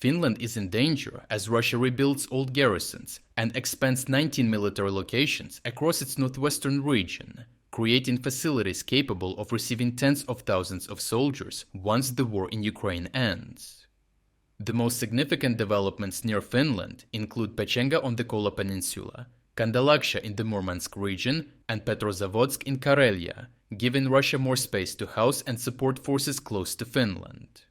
Finland is in danger as Russia rebuilds old garrisons and expands 19 military locations across its northwestern region, creating facilities capable of receiving tens of thousands of soldiers once the war in Ukraine ends. The most significant developments near Finland include Pechenga on the Kola Peninsula, Kandalaksha in the Murmansk region, and Petrozavodsk in Karelia, giving Russia more space to house and support forces close to Finland.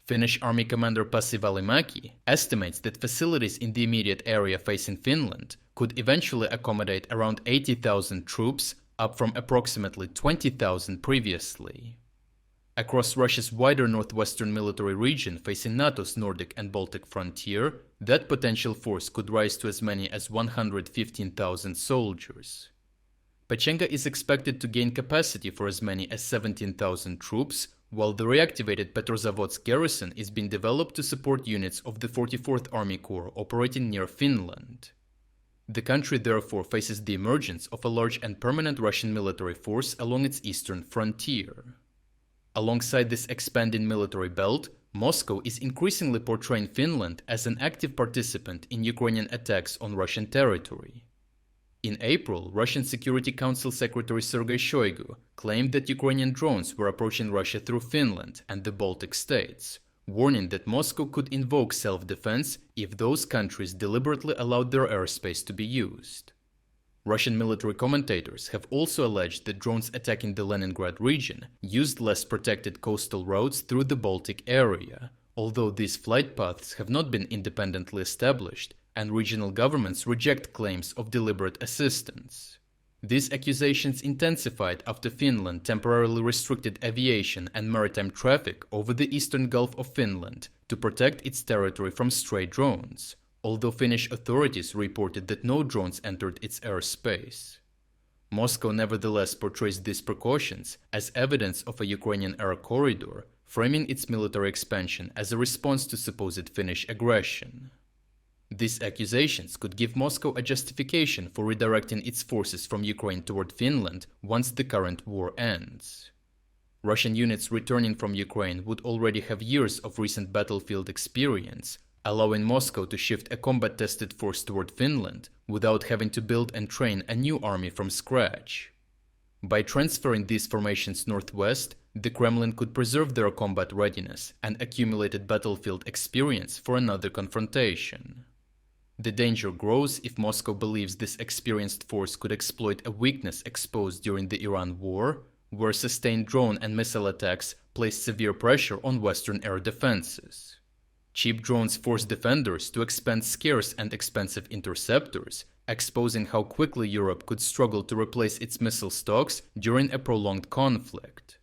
Finnish Army Commander Pasi Valimaki estimates that facilities in the immediate area facing Finland could eventually accommodate around 80,000 troops, up from approximately 20,000 previously. Across Russia's wider northwestern military region facing NATO's Nordic and Baltic frontier, that potential force could rise to as many as 115,000 soldiers. Pechenga is expected to gain capacity for as many as 17,000 troops, while the reactivated Petrozavodsk garrison is being developed to support units of the 44th Army Corps operating near Finland. The country therefore faces the emergence of a large and permanent Russian military force along its eastern frontier. Alongside this expanding military belt, Moscow is increasingly portraying Finland as an active participant in Ukrainian attacks on Russian territory. In April, Russian Security Council Secretary Sergei Shoigu claimed that Ukrainian drones were approaching Russia through Finland and the Baltic states, warning that Moscow could invoke self-defense if those countries deliberately allowed their airspace to be used. Russian military commentators have also alleged that drones attacking the Leningrad region used less protected coastal routes through the Baltic area, although these flight paths have not been independently established, and regional governments reject claims of deliberate assistance. These accusations intensified after Finland temporarily restricted aviation and maritime traffic over the eastern Gulf of Finland to protect its territory from stray drones, although Finnish authorities reported that no drones entered its airspace. Moscow nevertheless portrays these precautions as evidence of a Ukrainian air corridor, framing its military expansion as a response to supposed Finnish aggression. These accusations could give Moscow a justification for redirecting its forces from Ukraine toward Finland once the current war ends. Russian units returning from Ukraine would already have years of recent battlefield experience, allowing Moscow to shift a combat-tested force toward Finland without having to build and train a new army from scratch. By transferring these formations northwest, the Kremlin could preserve their combat readiness and accumulated battlefield experience for another confrontation. The danger grows if Moscow believes this experienced force could exploit a weakness exposed during the Iran war, where sustained drone and missile attacks placed severe pressure on Western air defenses. Cheap drones force defenders to expend scarce and expensive interceptors, exposing how quickly Europe could struggle to replace its missile stocks during a prolonged conflict.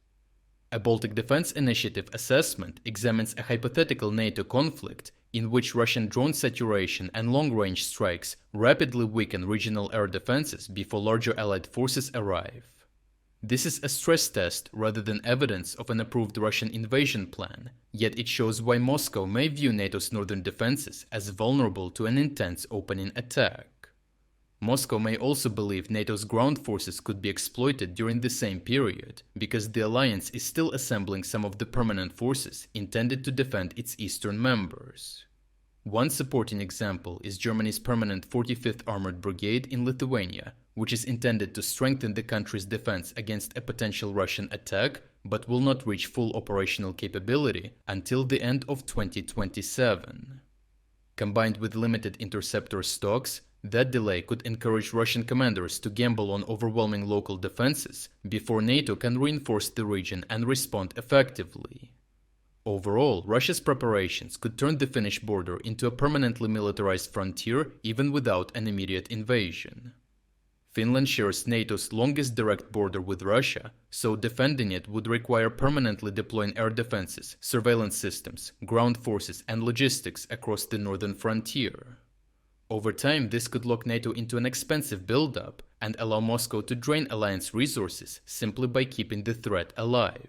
A Baltic Defense Initiative assessment examines a hypothetical NATO conflict in which Russian drone saturation and long-range strikes rapidly weaken regional air defenses before larger Allied forces arrive. This is a stress test rather than evidence of an approved Russian invasion plan, yet it shows why Moscow may view NATO's northern defenses as vulnerable to an intense opening attack. Moscow may also believe NATO's ground forces could be exploited during the same period, because the alliance is still assembling some of the permanent forces intended to defend its eastern members. One supporting example is Germany's permanent 45th Armored Brigade in Lithuania, which is intended to strengthen the country's defense against a potential Russian attack, but will not reach full operational capability until the end of 2027. Combined with limited interceptor stocks, that delay could encourage Russian commanders to gamble on overwhelming local defenses before NATO can reinforce the region and respond effectively. Overall, Russia's preparations could turn the Finnish border into a permanently militarized frontier even without an immediate invasion. Finland shares NATO's longest direct border with Russia, so defending it would require permanently deploying air defenses, surveillance systems, ground forces, and logistics across the northern frontier. Over time, this could lock NATO into an expensive buildup and allow Moscow to drain alliance resources simply by keeping the threat alive.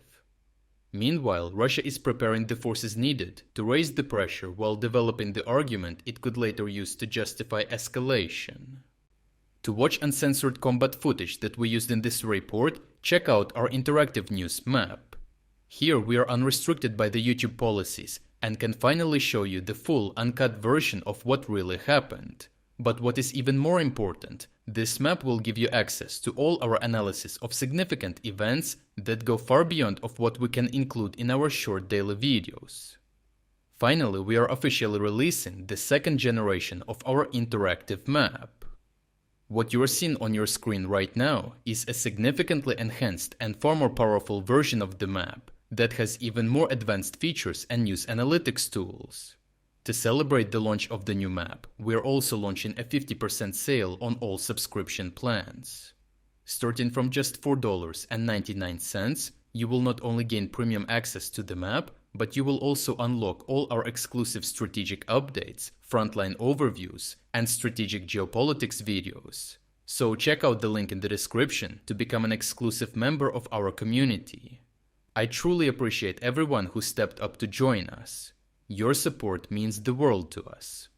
Meanwhile, Russia is preparing the forces needed to raise the pressure while developing the argument it could later use to justify escalation. To watch uncensored combat footage that we used in this report, check out our interactive news map. Here we are unrestricted by the YouTube policies, and can finally show you the full uncut version of what really happened. But what is even more important, this map will give you access to all our analysis of significant events that go far beyond of what we can include in our short daily videos. Finally, we are officially releasing the second generation of our interactive map. What you are seeing on your screen right now is a significantly enhanced and far more powerful version of the map that has even more advanced features and news analytics tools. To celebrate the launch of the new map, we are also launching a 50% sale on all subscription plans. Starting from just $4.99, you will not only gain premium access to the map, but you will also unlock all our exclusive strategic updates, frontline overviews, and strategic geopolitics videos. So check out the link in the description to become an exclusive member of our community. I truly appreciate everyone who stepped up to join us. Your support means the world to us.